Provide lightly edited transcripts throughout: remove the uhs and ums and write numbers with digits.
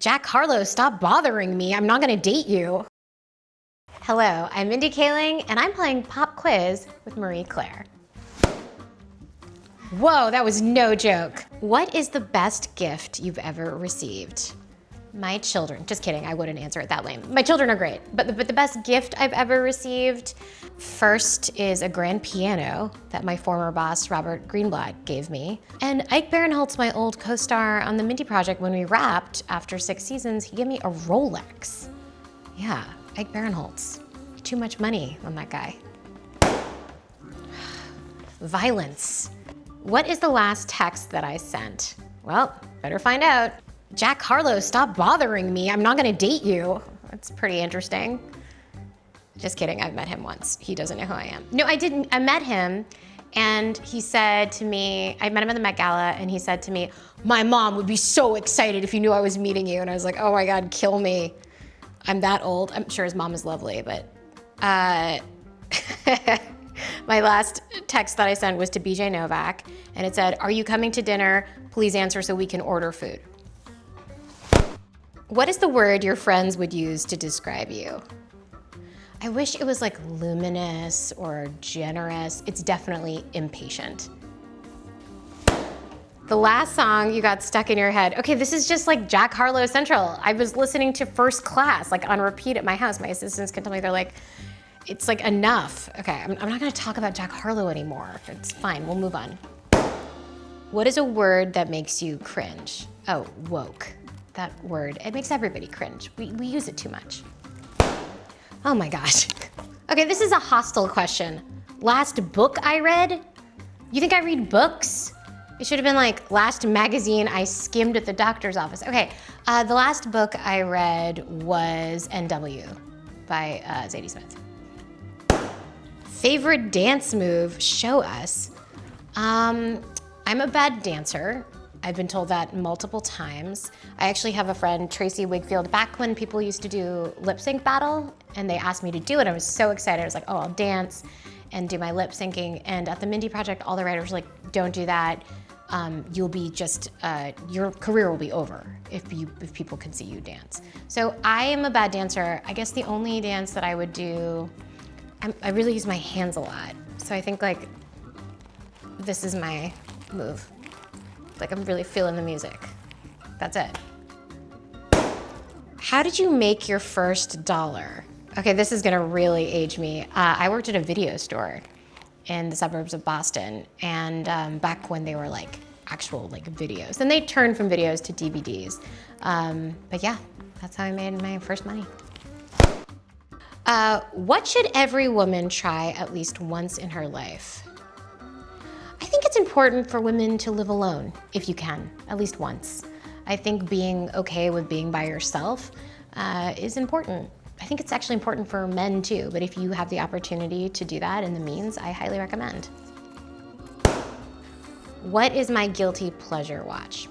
Jack Harlow, stop bothering me. I'm not gonna date you. Hello, I'm Mindy Kaling, and I'm playing Pop Quiz with Marie Claire. Whoa, that was no joke. What is the best gift you've ever received? My children. Just kidding, I wouldn't answer it that lame. My children are great, but the best gift I've ever received, first is a grand piano that my former boss, Robert Greenblatt, gave me. And Ike Barinholtz, my old co-star on the Mindy Project, when we wrapped after 6 seasons, he gave me a Rolex. Yeah, Ike Barinholtz. Too much money on that guy. Violence. What is the last text that I sent? Well, better find out. Jack Harlow, stop bothering me. I'm not gonna date you. That's pretty interesting. Just kidding, I've met him once. He doesn't know who I am. No, I didn't. I met him and he said to me, I met him at the Met Gala and he said to me, my mom would be so excited if you knew I was meeting you. And I was like, oh my God, kill me. I'm that old. I'm sure his mom is lovely, but my last text that I sent was to BJ Novak and it said, are you coming to dinner? Please answer so we can order food. What is the word your friends would use to describe you? I wish it was like luminous or generous. It's definitely impatient. The last song you got stuck in your head. Okay, this is just like Jack Harlow Central. I was listening to First Class like on repeat at my house. My assistants can tell me, they're like, it's like enough. Okay, I'm not gonna talk about Jack Harlow anymore. It's fine, we'll move on. What is a word that makes you cringe? Oh, woke. That word, it makes everybody cringe. We use it too much. Oh my gosh. Okay, this is a hostile question. Last book I read? You think I read books? It should have been like last magazine I skimmed at the doctor's office. Okay, the last book I read was NW by Zadie Smith. Favorite dance move, show us. I'm a bad dancer. I've been told that multiple times. I actually have a friend, Tracy Wigfield, back when people used to do lip sync battle and they asked me to do it, I was so excited. I was like, oh, I'll dance and do my lip syncing. And at the Mindy Project, all the writers were like, don't do that. You'll be just, your career will be over if people can see you dance. So I am a bad dancer. I guess the only dance that I would do, I really use my hands a lot. So I think like, this is my move. Like I'm really feeling the music. That's it. How did you make your first dollar? Okay, this is gonna really age me. I worked at a video store in the suburbs of Boston, and back when they were like actual like videos. Then they turned from videos to DVDs. But yeah, that's how I made my first money. What should every woman try at least once in her life? I think it's important for women to live alone, if you can, at least once. I think being okay with being by yourself is important. I think it's actually important for men too, but if you have the opportunity to do that and the means, I highly recommend. What is my guilty pleasure watch?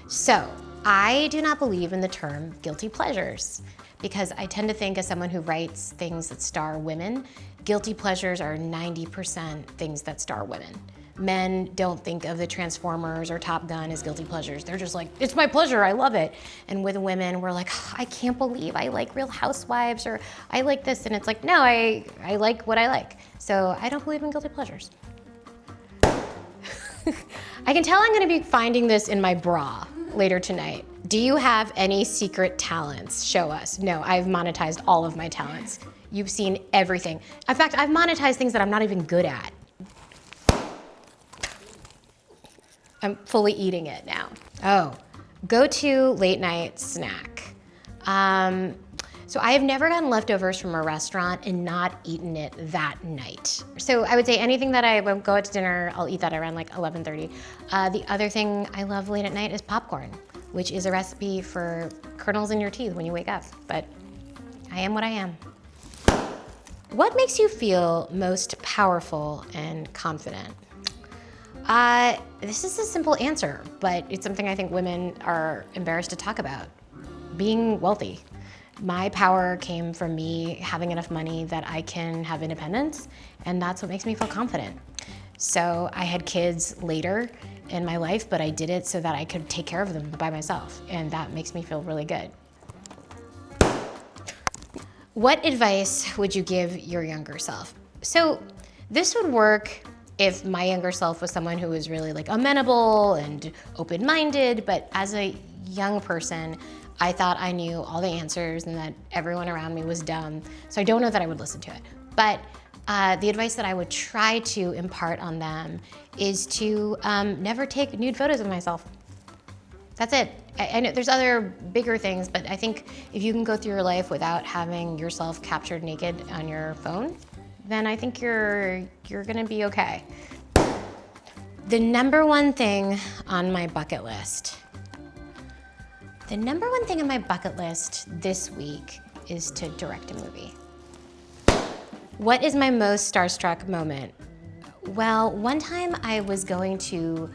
So, I do not believe in the term guilty pleasures because I tend to think as someone who writes things that star women, guilty pleasures are 90% things that star women. Men don't think of the Transformers or Top Gun as guilty pleasures. They're just like, it's my pleasure, I love it. And with women, we're like, oh, I can't believe I like Real Housewives or I like this. And it's like, no, I like what I like. So I don't believe in guilty pleasures. I can tell I'm gonna be finding this in my bra later tonight. Do you have any secret talents? Show us. No, I've monetized all of my talents. You've seen everything. In fact, I've monetized things that I'm not even good at. I'm fully eating it now. Oh, go-to late night snack. So I have never gotten leftovers from a restaurant and not eaten it that night. So I would say anything that I would go out to dinner, I'll eat that around like 11:30. The other thing I love late at night is popcorn, which is a recipe for kernels in your teeth when you wake up. But I am what I am. What makes you feel most powerful and confident? This is a simple answer, but it's something I think women are embarrassed to talk about. Being wealthy. My power came from me having enough money that I can have independence, and that's what makes me feel confident. So I had kids later, in my life, but I did it so that I could take care of them by myself. And that makes me feel really good. What advice would you give your younger self? So this would work if my younger self was someone who was really like amenable and open-minded, but as a young person, I thought I knew all the answers and that everyone around me was dumb. So I don't know that I would listen to it. But the advice that I would try to impart on them is to never take nude photos of myself. That's it. I know there's other bigger things, but I think if you can go through your life without having yourself captured naked on your phone, then I think you're gonna be okay. The number one thing on my bucket list. The number one thing on my bucket list this week is to direct a movie. What is my most starstruck moment? Well, one time I was going to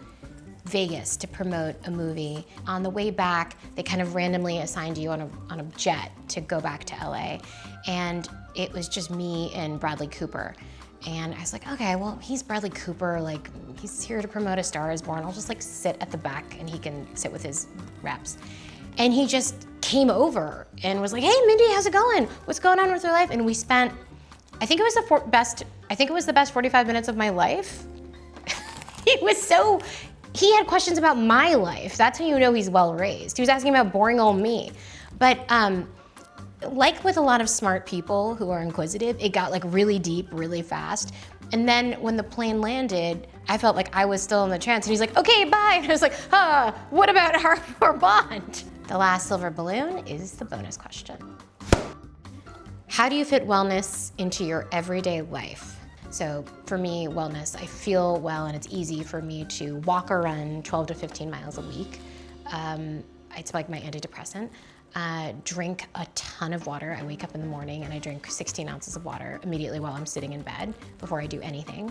Vegas to promote a movie. On the way back, they kind of randomly assigned you on a jet to go back to LA. And it was just me and Bradley Cooper. And I was like, okay, well, he's Bradley Cooper, like, he's here to promote A Star Is Born. I'll just like sit at the back and he can sit with his reps. And he just came over and was like, hey, Mindy, how's it going? What's going on with your life? And we spent, I think it was the best 45 minutes of my life. He had questions about my life. That's how you know he's well raised. He was asking about boring old me. But like with a lot of smart people who are inquisitive, it got like really deep, really fast. And then when the plane landed, I felt like I was still in the trance. And he's like, okay, bye. And I was like, what about our bond? The last silver balloon is the bonus question. How do you fit wellness into your everyday life? So for me, wellness, I feel well and it's easy for me to walk or run 12 to 15 miles a week. It's like my antidepressant. Drink a ton of water. I wake up in the morning and I drink 16 ounces of water immediately while I'm sitting in bed before I do anything.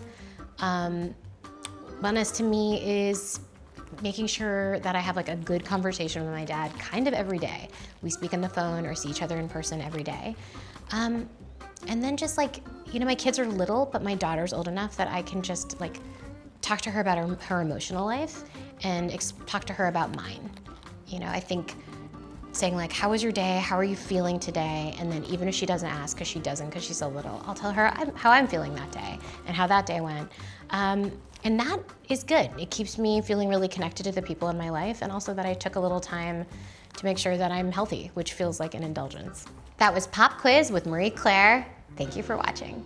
Wellness to me is making sure that I have like a good conversation with my dad kind of every day. We speak on the phone or see each other in person every day. And then just like, you know, my kids are little, but my daughter's old enough that I can just like talk to her about her emotional life and talk to her about mine. You know, I think saying like, how was your day? How are you feeling today? And then even if she doesn't ask, because she's so little, I'll tell her how I'm feeling that day and how that day went. And that is good. It keeps me feeling really connected to the people in my life and also that I took a little time to make sure that I'm healthy, which feels like an indulgence. That was Pop Quiz with Marie Claire. Thank you for watching.